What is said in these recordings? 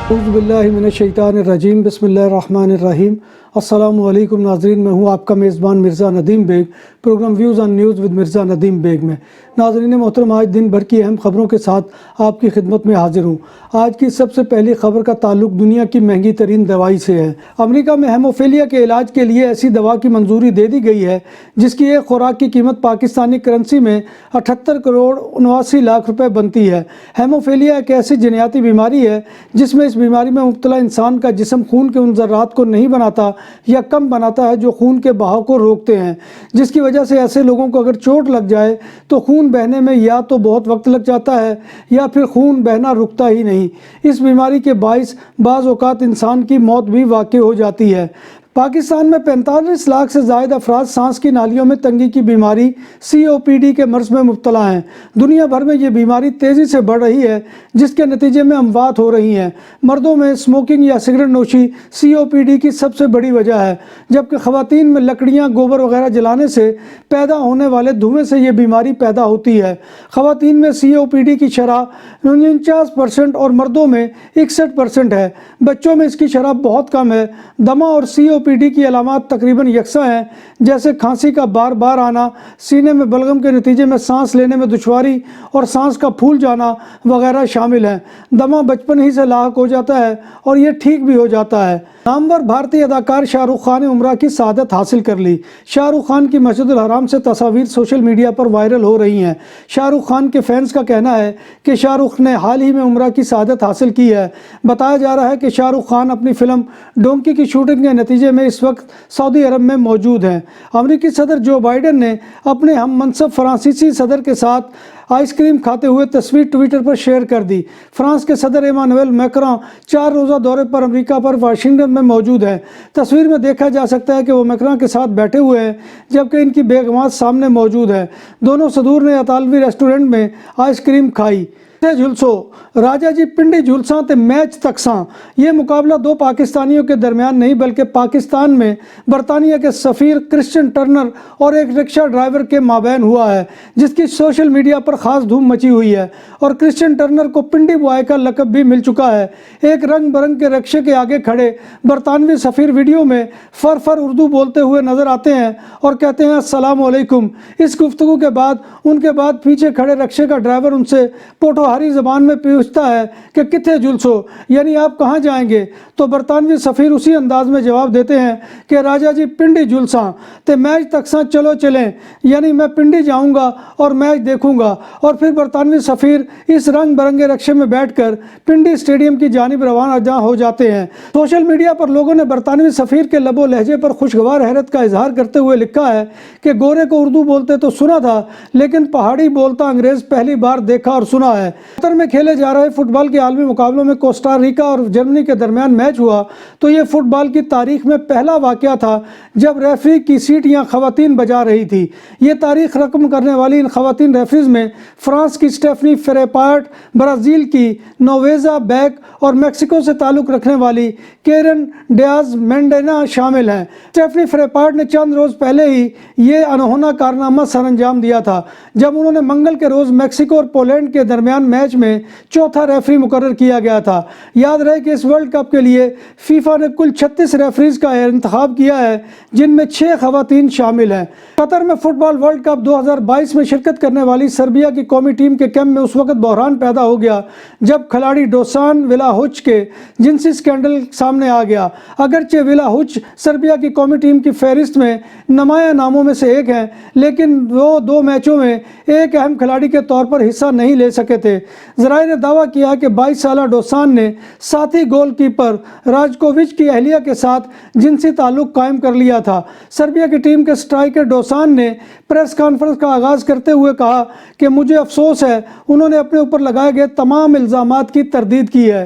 اعوذ باللہ من الشیطان الرجیم، بسم اللہ الرحمن الرحیم۔ السلام علیکم ناظرین، میں ہوں آپ کا میزبان Mirza Nadeem Baig, programme views on news with Mirza Nadeem Baig میں۔ ناظرین محترم، آج دن بھر کی اہم خبروں کے ساتھ آپ کی خدمت میں حاضر ہوں۔ آج کی سب سے پہلی خبر کا تعلق دنیا کی مہنگی ترین دوائی سے ہے۔ امریکہ میں ہیموفیلیا کے علاج کے لیے ایسی دوا کی منظوری دے دی گئی ہے جس کی ایک خوراک کی قیمت پاکستانی کرنسی میں 78 کروڑ 79 لاکھ روپے بنتی ہے۔ ہیموفیلیا ایک ایسی جنیاتی بیماری ہے جس میں اس بیماری میں مبتلا انسان کا جسم خون کے ان ذرات کو نہیں بناتا یا کم بناتا ہے جو خون کے بہاؤ کو روکتے ہیں، جس کی وجہ سے ایسے لوگوں کو اگر چوٹ لگ جائے تو خون بہنے میں یا تو بہت وقت لگ جاتا ہے یا پھر خون بہنا رکتا ہی نہیں۔ اس بیماری کے باعث بعض اوقات انسان کی موت بھی واقع ہو جاتی ہے۔ پاکستان میں 45 لاکھ سے زائد افراد سانس کی نالیوں میں تنگی کی بیماری COPD کے مرض میں مبتلا ہیں۔ دنیا بھر میں یہ بیماری تیزی سے بڑھ رہی ہے جس کے نتیجے میں اموات ہو رہی ہیں۔ مردوں میں اسموکنگ یا سگریٹ نوشی COPD کی سب سے بڑی وجہ ہے، جبکہ خواتین میں لکڑیاں، گوبر وغیرہ جلانے سے پیدا ہونے والے دھوئیں سے یہ بیماری پیدا ہوتی ہے۔ خواتین میں COPD کی شرح 49% اور مردوں میں 61% ہے۔ بچوں میں اس کی شرح بہت کم ہے۔ دمہ اور COPD کی علامات تقریباً یکساں ہیں، جیسے کھانسی کا بار بار آنا، سینے میں بلغم کے نتیجے میں سانس لینے میں دشواری اور سانس کا پھول جانا وغیرہ شامل ہیں۔ دمہ بچپن ہی سے لاحق ہو جاتا ہے اور یہ ٹھیک بھی ہو جاتا ہے۔ نامور بھارتی اداکار شاہ رخ خان نے عمرہ کی سعادت حاصل کر لی۔ شاہ رخ خان کی مسجد الحرام سے تصاویر سوشل میڈیا پر وائرل ہو رہی ہیں۔ شاہ رخ خان کے فینس کا کہنا ہے کہ شاہ رخ نے حال ہی میں عمرہ کی سعادت حاصل کی ہے۔ بتایا جا رہا ہے کہ شاہ رخ خان اپنی فلم ڈونکی کی شوٹنگ کے نتیجے میں اس وقت سعودی عرب میں موجود ہیں۔ امریکی صدر جو بائیڈن نے اپنے ہم منصب فرانسیسی صدر کے ساتھ آئس کریم کھاتے ہوئے تصویر ٹویٹر پر شیئر کر دی۔ فرانس کے صدر ایمانوئل میکران 4 روزہ دورے پر امریکہ پر واشنگٹن میں موجود ہیں۔ تصویر میں دیکھا جا سکتا ہے کہ وہ میکران کے ساتھ بیٹھے ہوئے ہیں جبکہ ان کی بیگمات سامنے موجود ہیں۔ دونوں صدور نے اطالوی ریسٹورنٹ میں آئس کریم کھائی۔ جھلسو راجہ جی پنڈی جھلساں تے میچ تکساں، یہ مقابلہ دو پاکستانیوں کے درمیان نہیں بلکہ پاکستان میں برطانیہ کے سفیر کرسچن ٹرنر اور ایک رکشہ ڈرائیور کے مابین ہوا ہے، جس کی سوشل میڈیا پر خاص دھوم مچی ہوئی ہے، اور کرسچن ٹرنر کو پنڈی بوائے کا لقب بھی مل چکا ہے۔ ایک رنگ برنگ کے رکشے کے آگے کھڑے برطانوی سفیر ویڈیو میں فر اردو بولتے ہوئے نظر آتے ہیں اور کہتے ہیں السلام علیکم۔ اس گفتگو کے بعد ان کے بعد پیچھے کھڑے رکشے کا ڈرائیور ان سے پوٹوہاری زبان میں پوچھتا ہے کہ کتھے جلسو، یعنی آپ کہاں جائیں گے؟ تو برطانوی سفیر اسی انداز میں جواب دیتے ہیں کہ راجہ جی پنڈی جلساں تے میچ تکساں چلو چلیں، یعنی میں پنڈی جاؤں گا اور میچ دیکھوں گا۔ اور پھر برطانوی سفیر اس رنگ برنگے رکشے میں بیٹھ کر پنڈی اسٹیڈیم کی جانب روانہ ہو جاتے ہیں۔ سوشل میڈیا پر لوگوں نے برطانوی سفیر کے لب و لہجے پر خوشگوار حیرت کا اظہار کرتے ہوئے لکھا ہے کہ گورے کو اردو بولتے تو سنا تھا لیکن پہاڑی بولتا انگریز پہلی بار دیکھا اور سنا ہے۔ قطر میں کھیلے جا رہے فٹ بال کے عالمی مقابلوں میں کوسٹا ریکا اور جرمنی کے درمیان میچ ہوا تو یہ فٹ بال کی تاریخ میں پہلا واقعہ تھا جب ریفری کی سیٹیاں خواتین بجا رہی تھی۔ یہ تاریخ رقم کرنے والی ان خواتین ریفریز میں فرانس کی اسٹیفنی فریپارٹ، برازیل کی نویزا بیک اور میکسیکو سے تعلق رکھنے والی کیرن ڈیاز مینڈینا شامل ہیں۔ اسٹیفنی فریپارٹ نے چند روز پہلے ہی یہ انہونا کارنامہ سر انجام دیا تھا جب انہوں نے منگل کے روز میکسیکو اور پولینڈ کے درمیان میچ میں چوتھا ریفری مقرر کیا گیا تھا۔ یاد رہے کہ اس ورلڈ کپ کے لیے فیفا نے کل 36 ریفریز کا انتخاب کیا ہے جن میں 6 خواتین شامل ہیں۔ قطر میں فٹ بال ورلڈ کپ 2022 میں شرکت کرنے والی سربیا کی قومی ٹیم کے کیمپ میں اس وقت بحران پیدا ہو گیا جب کھلاڑی ڈوسان ولاہوچ کے جنسی سکینڈل سامنے آ گیا۔ اگرچہ ولاہوچ سربیا کی قومی ٹیم کی فہرست میں نمایاں ناموں میں سے ایک ہیں لیکن وہ 2 میچوں میں ایک اہم کھلاڑی کے طور پر حصہ نہیں لے سکے تھے۔ ذرائع نے دعویٰ کیا کہ 22 سالہ ڈوسان نے ساتھی گول کیپر راجکووچ کی اہلیہ کے ساتھ جنسی تعلق قائم کر لیا تھا۔ سربیا کی ٹیم کے اسٹرائکر ڈوسان نے پریس کانفرنس کا آغاز کرتے ہوئے کہا کہ مجھے افسوس ہے، انہوں نے اپنے اوپر لگائے گئے تمام الزامات کی تردید کی ہے۔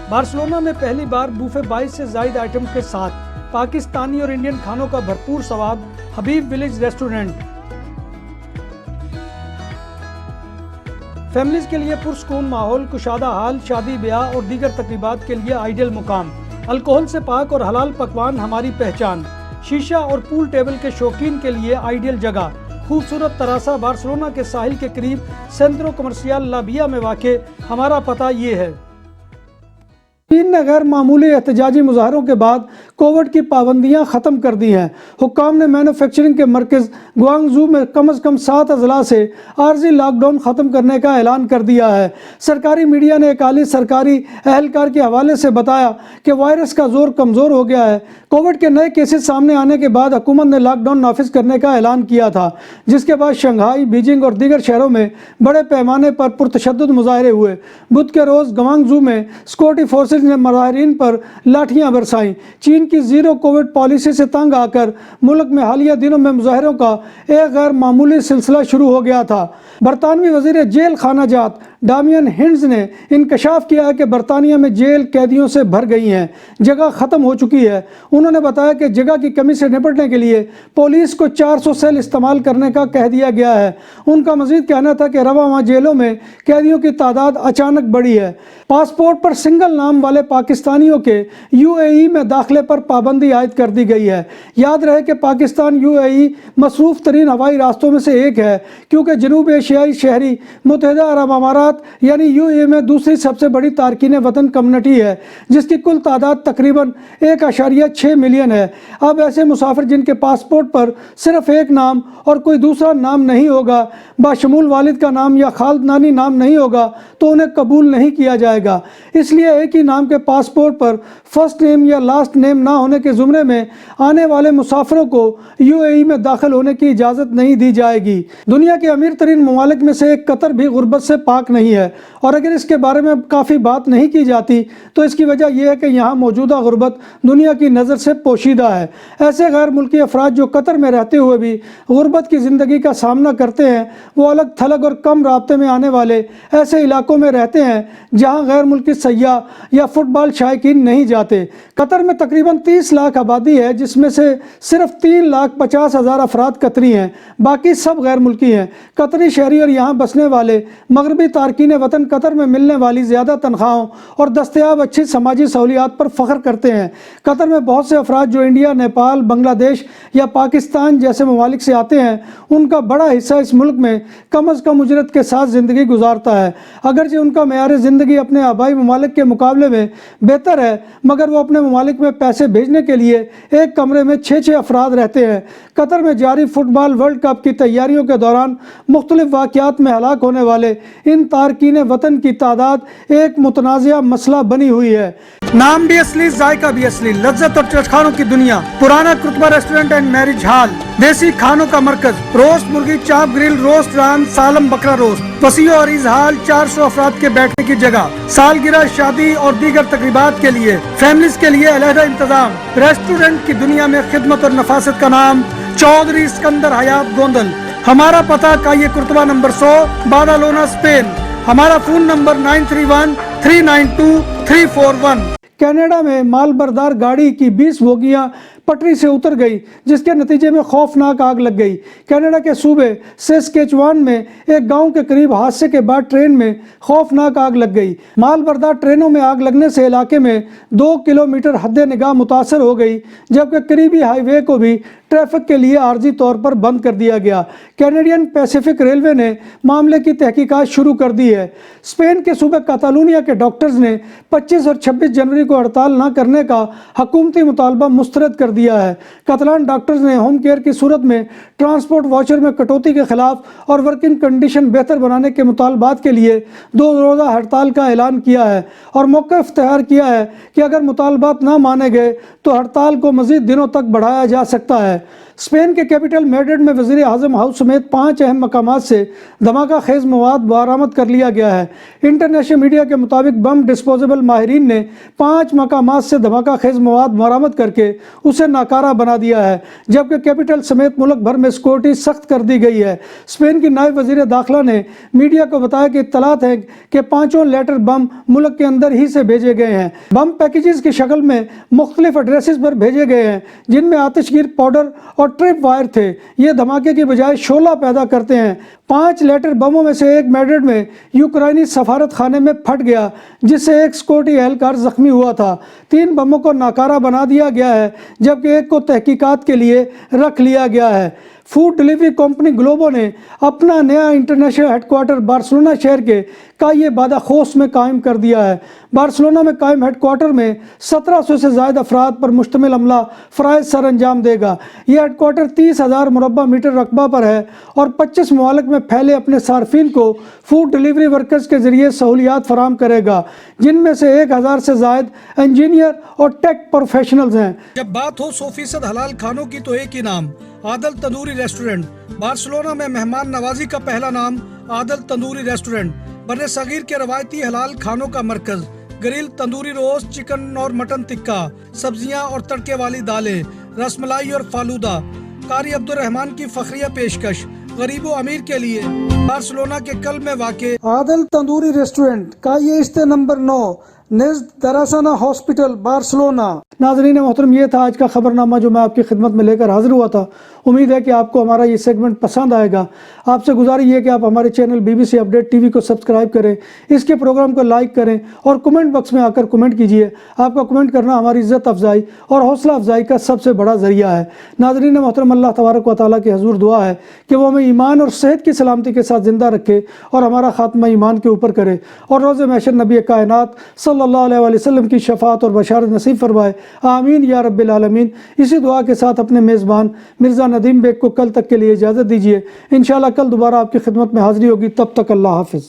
بارسلونا میں پہلی بار بوفے 22 سے زائد آئٹم کے ساتھ پاکستانی اور انڈین کھانوں کا بھرپور سواد، حبیب ولیج ریسٹورنٹ۔ فیملیز کے لیے پرسکون ماحول، کشادہ حال، شادی بیاہ اور دیگر تقریبات کے لیے آئیڈیل مقام۔ الکوہل سے پاک اور حلال پکوان ہماری پہچان۔ شیشہ اور پول ٹیبل کے شوقین کے لیے آئیڈیل جگہ۔ خوبصورت تراسا بارسلونا کے ساحل کے قریب سینٹرو کمرشیال لا بیا میں واقع۔ ہمارا پتہ یہ ہے۔ چین نے غیر معمولی احتجاجی مظاہروں کے بعد کووڈ کی پابندیاں ختم کر دی ہیں۔ حکام نے مینوفیکچرنگ کے مرکز گوانگژو میں کم از کم 7 اضلاع سے عارضی لاک ڈاؤن ختم کرنے کا اعلان کر دیا ہے۔ سرکاری میڈیا نے ایک اعلیٰ سرکاری اہلکار کے حوالے سے بتایا کہ وائرس کا زور کمزور ہو گیا ہے۔ کووڈ کے نئے کیسز سامنے آنے کے بعد حکومت نے لاک ڈاؤن نافذ کرنے کا اعلان کیا تھا، جس کے بعد شنگھائی، بیجنگ اور دیگر شہروں میں بڑے پیمانے پر پرتشدد مظاہرے ہوئے۔ بدھ کے روز گوانگژو میں سیکورٹی فورسز نے مظاہرین پر لاٹھیاں برسائیں۔ چین کی زیرو کووڈ پالیسی سے تنگ آ کر ملک میں حالیہ دنوں میں مظاہروں کا ایک غیر معمولی سلسلہ شروع ہو گیا تھا۔ برطانوی وزیر جیل خانہ جات ڈامین ہنڈز نے انکشاف کیا ہے کہ برطانیہ میں جیل قیدیوں سے بھر گئی ہیں، جگہ ختم ہو چکی ہے۔ انہوں نے بتایا کہ جگہ کی کمی سے نپٹنے کے لیے پولیس کو 400 سیل استعمال کرنے کا کہہ دیا گیا ہے۔ ان کا مزید کہنا تھا کہ رواں ماہ جیلوں میں قیدیوں کی تعداد اچانک بڑھی ہے۔ پاسپورٹ پر سنگل نام والے پاکستانیوں کے UAE میں داخلے پر پابندی عائد کر دی گئی ہے۔ یاد رہے کہ پاکستان UAE مصروف ترین ہوائی راستوں میں سے ایک ہے، کیونکہ جنوب ایشیائی شہری متحدہ عرب امارات یعنی UAE میں دوسری سب سے بڑی تارکین وطن کمیونٹی ہے، جس کی کل تعداد تقریباً 1.6 ملین ہے۔ اب ایسے مسافر جن کے پاسپورٹ پر صرف ایک نام اور کوئی دوسرا نام نہیں ہوگا، بشمول والد کا نام یا خالدانی نام نہیں ہوگا، تو انہیں قبول نہیں کیا جائے گا۔ اس لیے ایک ہی نام کے پاسپورٹ پر فرسٹ نیم یا لاسٹ نیم نہ ہونے کے زمرے میں آنے والے مسافروں کو UAE میں داخل ہونے کی اجازت نہیں دی جائے گی۔ دنیا کے امیر ترین ممالک میں سے ایک قطر بھی غربت سے پاک نہیں ہے، اور اگر اس کے بارے میں کافی بات نہیں کی جاتی تو اس کی وجہ یہ ہے کہ یہاں موجودہ غربت دنیا کی نظر سے پوشیدہ ہے۔ ایسے غیر ملکی افراد جو قطر میں رہتے ہوئے بھی غربت کی زندگی کا سامنا کرتے ہیں، وہ الگ تھلگ اور کم رابطے میں آنے والے ایسے علاقوں میں رہتے ہیں جہاں غیر ملکی سیاح یا فٹ بال شائقین نہیں جاتے۔ قطر میں تقریباً 30 لاکھ آبادی ہے، جس میں سے صرف 3,50,000 افراد قطری ہیں، باقی سب غیر ملکی ہیں۔ قطری شہری اور یہاں بسنے والے مغربی تارکین وطن قطر میں ملنے والی زیادہ تنخواہوں اور دستیاب اچھی سماجی سہولیات پر فخر کرتے ہیں۔ قطر میں بہت سے افراد جو انڈیا، نیپال، بنگلہ دیش یا پاکستان جیسے ممالک سے آتے ہیں، ان کا بڑا حصہ اس ملک میں کم از کم اجرت کے ساتھ زندگی گزارتا ہے۔ اگرچہ ان کا معیار زندگی اپنے آبائی ممالک کے مقابلے میں بہتر ہے، مگر وہ اپنے ممالک میں پیسے بھیجنے کے لیے ایک کمرے میں 6 افراد رہتے ہیں۔ قطر میں جاری فٹ بال ورلڈ کپ کی تیاریوں کے دوران مختلف واقعات میں ہلاک ہونے والے ان تارکین وطن کی تعداد ایک متنازعہ مسئلہ بنی ہوئی ہے۔ نام بھی اصلی، ذائقہ بھی اصلی، لذت اور چٹخانوں کی دنیا، پرانا کرتبہ ریسٹورنٹ اینڈ میرج ہال، دیسی کھانوں کا مرکز، روسٹ مرغی، چاپ گرل، روسٹ ران، سالم بکرا روسٹ، وسیع اور عریض ہال، 400 افراد کے بیٹھنے کی جگہ، سالگرہ، شادی اور دیگر تقریبات کے لیے، فیملیز کے لیے علیحدہ انتظام۔ ریسٹورنٹ کی دنیا میں خدمت اور نفاست کا نام چودھری اسکندر حیات گوندل۔ ہمارا پتہ کائیے کرتبہ نمبر 100، بادالونا، اسپین۔ ہمارا فون نمبر 9313923341۔ کینیڈا میں مال بردار گاڑی کی 20 بوگیاں پٹری سے اتر گئی، جس کے نتیجے میں خوفناک آگ لگ گئی۔ کینیڈا کے صوبے سیسکیچوان میں ایک گاؤں کے قریب حادثے کے بعد ٹرین میں خوفناک آگ لگ گئی۔ مال بردار ٹرینوں میں آگ لگنے سے علاقے میں 2 کلومیٹر حد نگاہ متاثر ہو گئی، جبکہ قریبی ہائی وے کو بھی ٹریفک کے لیے عارضی طور پر بند کر دیا گیا۔ کینیڈین پیسیفک ریلوے نے معاملے کی تحقیقات شروع کر دی ہے۔ اسپین کے صوبے کاتالونیا کے ڈاکٹرز نے 25 اور 26 جنوری کو ہڑتال نہ کرنے کا حکومتی مطالبہ مسترد کر دیا ہے۔ کاتالان ڈاکٹرز نے ہوم کیئر کی صورت میں ٹرانسپورٹ واچر میں کٹوتی کے خلاف اور ورکنگ کنڈیشن بہتر بنانے کے مطالبات کے لیے 2 روزہ ہڑتال کا اعلان کیا ہے اور موقف اختیار کیا ہے کہ اگر مطالبات نہ مانے گئے تو ہڑتال کو مزید دنوں تک بڑھایا جا سکتا ہے۔ اسپین کے کیپٹل میڈرڈ میں وزیر اعظم ہاؤس سمیت 5 اہم مقامات سے دھماکہ خیز مواد برآمد کر لیا گیا ہے۔ انٹرنیشنل میڈیا کے مطابق بم ڈسپوزیبل ماہرین نے 5 مقامات سے دھماکہ خیز مواد برآمد کر کے اسے ناکارہ بنا دیا ہے، جبکہ کیپٹل سمیت ملک بھر میں سیکورٹی سخت کر دی گئی ہے۔ اسپین کی نائب وزیر داخلہ نے میڈیا کو بتایا کہ اطلاعات ہیں کہ 5 لیٹر بم ملک کے اندر ہی سے بھیجے گئے ہیں۔ بم پیکیجز کی شکل میں مختلف ایڈریسز پر بھیجے گئے ہیں، جن میں آتش گیر پاؤڈر اور ٹرپ وائر تھے۔ یہ دھماکے کی بجائے شعلہ پیدا کرتے ہیں۔ 5 لیٹر بموں میں سے ایک میڈرڈ میں یوکرائنی سفارت خانے میں پھٹ گیا، جس سے ایک سیکورٹی اہلکار زخمی ہوا تھا۔ 3 بموں کو ناکارہ بنا دیا گیا ہے، جبکہ ایک کو تحقیقات کے لیے رکھ لیا گیا ہے۔ فوڈ ڈیلیوری کمپنی گلوبو نے اپنا نیا انٹرنیشنل ہیڈ کوارٹر بارسلونا شہر کے کائے باداخوس میں قائم کر دیا ہے۔ بارسلونا میں قائم ہیڈ کوارٹر میں 1700 سے زائد افراد پر مشتمل عملہ فرائض سر انجام دے گا۔ یہ ہیڈ کوارٹر 30,000 مربع میٹر رقبہ پر ہے اور 25 ممالک میں پھیلے اپنے صارفین کو فوڈ ڈیلیوری ورکرز کے ذریعے سہولیات فراہم کرے گا، جن میں سے 1000 سے زائد انجینئر اور ٹیک پروفیشنلز ہیں۔ جب بات ہو 100% حلال کھانوں کی تو ایک ہی نام، عادل تندوری ریسٹورنٹ۔ بارسلونا میں مہمان نوازی کا پہلا نام عادل تندوری ریسٹورنٹ، بر صغیر کے روایتی حلال کھانوں کا مرکز۔ گرل تندوری روسٹ، چکن اور مٹن ٹکا، سبزیاں اور تڑکے والی دالیں، رس ملائی اور فالودہ۔ قاری عبدالرحمن کی فخریہ پیشکش، غریب و امیر کے لیے۔ بارسلونا کے قلب میں واقع عادل تندوری ریسٹورنٹ کا یہ استے نمبر 9 نزد دراسانہ ہاسپٹل بارسلونا۔ ناظرین محترم، یہ تھا آج کا خبرنامہ جو میں آپ کی خدمت میں لے کر حاضر ہوا تھا۔ امید ہے کہ آپ کو ہمارا یہ سیگمنٹ پسند آئے گا۔ آپ سے گزارش یہ ہے کہ آپ ہمارے چینل BBC اپڈیٹ TV کو سبسکرائب کریں، اس کے پروگرام کو لائک کریں اور کمنٹ باکس میں آ کر کمنٹ کیجئے۔ آپ کا کمنٹ کرنا ہماری عزت افزائی اور حوصلہ افزائی کا سب سے بڑا ذریعہ ہے۔ ناظرین محترم، اللہ تبارک و تعالیٰ کے حضور دعا ہے کہ وہ ہمیں ایمان اور صحت کی سلامتی کے ساتھ زندہ رکھے اور ہمارا خاتمہ ایمان کے اوپر کرے، اور روز محشر نبی کائنات صلی اللہ علیہ وسلم کی شفاعت اور بشارت نصیب فرمائے، آمین یا رب العالمین۔ اسی دعا کے ساتھ اپنے میزبان مرزا ندیم بیگ کو کل تک کے لیے اجازت دیجیے۔ انشاءاللہ کل دوبارہ آپ کی خدمت میں حاضری ہوگی، تب تک اللہ حافظ۔